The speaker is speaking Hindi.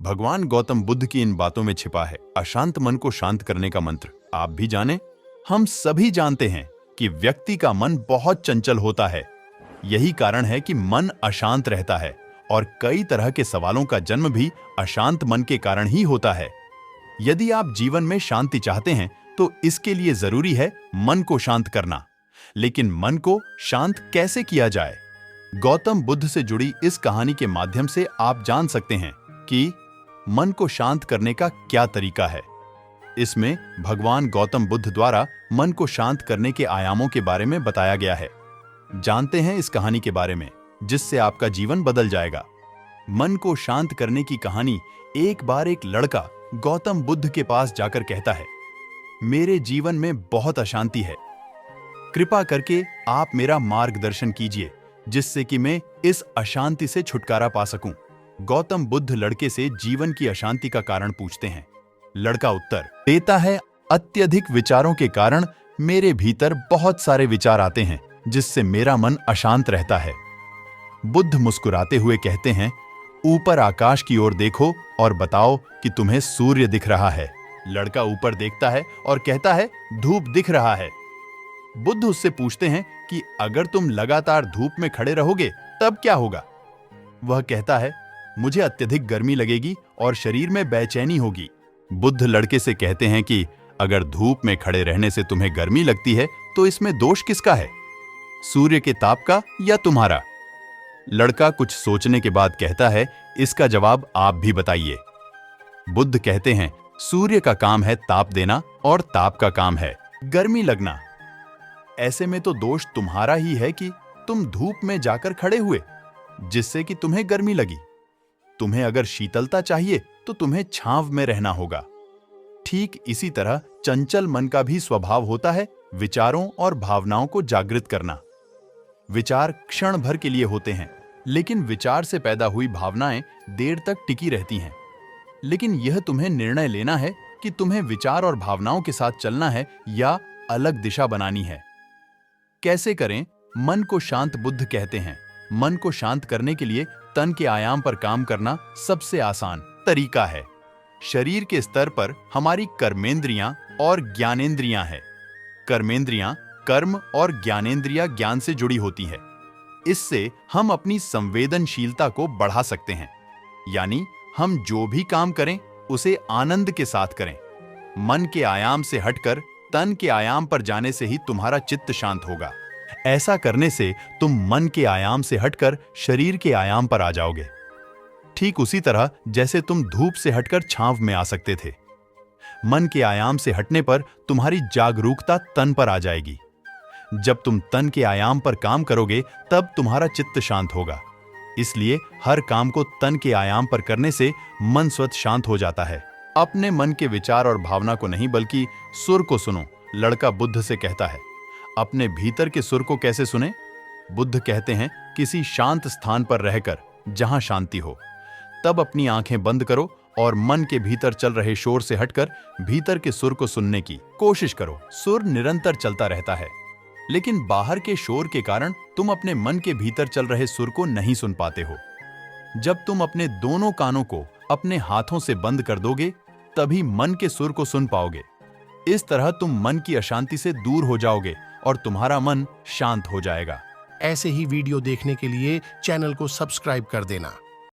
भगवान गौतम बुद्ध की इन बातों में छिपा है अशांत मन को शांत करने का मंत्र। आप भी जाने, हम सभी जानते हैं कि व्यक्ति का मन बहुत चंचल होता है। यही कारण है कि मन अशांत रहता है और कई तरह के सवालों का जन्म भी अशांत मन के कारण ही होता है। यदि आप जीवन में शांति चाहते हैं तो इसके लिए जरूरी है मन को शांत करना। लेकिन मन को शांत कैसे किया जाए? गौतम बुद्ध से जुड़ी इस कहानी के माध्यम से आप जान सकते हैं कि मन को शांत करने का क्या तरीका है। इसमें भगवान गौतम बुद्ध द्वारा मन को शांत करने के आयामों के बारे में बताया गया है। जानते हैं इस कहानी के बारे में, जिससे आपका जीवन बदल जाएगा। मन को शांत करने की कहानी। एक बार एक लड़का गौतम बुद्ध के पास जाकर कहता है, मेरे जीवन में बहुत अशांति है, कृपा करके आप मेरा मार्गदर्शन कीजिए जिससे कि मैं इस अशांति से छुटकारा पा सकूं। गौतम बुद्ध लड़के से जीवन की अशांति का कारण पूछते हैं। लड़का उत्तर देता है, अत्यधिक विचारों के कारण मेरे भीतर बहुत सारे विचार आते हैं जिससे मेरा मन अशांत रहता है। बुद्ध मुस्कुराते हुए कहते हैं, ऊपर आकाश की ओर देखो और बताओ कि तुम्हें सूर्य दिख रहा है। लड़का ऊपर देखता है और कहता है, धूप दिख रहा है। बुद्ध उससे पूछते हैं कि अगर तुम लगातार धूप में खड़े रहोगे तब क्या होगा? वह कहता है, मुझे अत्यधिक गर्मी लगेगी और शरीर में बेचैनी होगी। बुद्ध लड़के से कहते हैं कि अगर धूप में खड़े रहने से तुम्हें गर्मी लगती है तो इसमें दोष किसका है, सूर्य के ताप का या तुम्हारा? लड़का कुछ सोचने के बाद कहता है, इसका जवाब आप भी बताइए। बुद्ध कहते हैं, सूर्य का काम है ताप देना और ताप का काम है गर्मी लगना। ऐसे में तो दोष तुम्हारा ही है कि तुम धूप में जाकर खड़े हुए जिससे कि तुम्हें गर्मी लगी। तुम्हें अगर शीतलता चाहिए तो तुम्हें छांव में रहना होगा। ठीक इसी तरह चंचल मन का भी स्वभाव होता है विचारों और भावनाओं को जागृत करना। विचार क्षण भर के लिए होते हैं, लेकिन विचार से पैदा हुई भावनाएं देर तक टिकी रहती हैं। लेकिन यह तुम्हें निर्णय लेना है कि तुम्हें विचार और भावनाओं के साथ चलना है या अलग दिशा बनानी है। कैसे करें मन को शांत? बुद्ध कहते हैं, मन को शांत करने के लिए तन के आयाम पर काम करना सबसे आसान तरीका है। शरीर के स्तर पर हमारी कर्मेंद्रियां और ज्ञानेंद्रियां हैं। कर्मेंद्रियां कर्म और ज्ञानेंद्रियां ज्ञान से जुड़ी होती है। इससे हम अपनी संवेदनशीलता को बढ़ा सकते हैं, यानी हम जो भी काम करें उसे आनंद के साथ करें। मन के आयाम से हटकर तन के आयाम पर जाने से ही तुम्हारा चित्त शांत होगा। ऐसा करने से तुम मन के आयाम से हटकर शरीर के आयाम पर आ जाओगे। ठीक उसी तरह जैसे तुम धूप से हटकर छांव में आ सकते थे। मन के आयाम से हटने पर तुम्हारी जागरूकता तन पर आ जाएगी। जब तुम तन के आयाम पर काम करोगे तब तुम्हारा चित्त शांत होगा। इसलिए हर काम को तन के आयाम पर करने से मन स्वतः शांत हो जाता है। अपने मन के विचार और भावना को नहीं बल्कि सुर को सुनो, लड़का बुद्ध से कहता है। अपने भीतर के सुर को कैसे सुने? बुद्ध कहते हैं, किसी शांत स्थान पर रहकर जहां शांति हो, तब अपनी आंखें बंद करो और मन के भीतर चल रहे शोर से हटकर भीतर के सुर को सुनने की कोशिश करो। सुर निरंतर चलता रहता है, लेकिन बाहर के शोर के कारण तुम अपने मन के भीतर चल रहे सुर को नहीं सुन पाते हो। जब तुम अपने दोनों कानों को अपने हाथों से बंद कर दोगे तभी मन के सुर को सुन पाओगे। इस तरह तुम मन की अशांति से दूर हो जाओगे और तुम्हारा मन शांत हो जाएगा। ऐसे ही वीडियो देखने के लिए चैनल को सब्सक्राइब कर देना।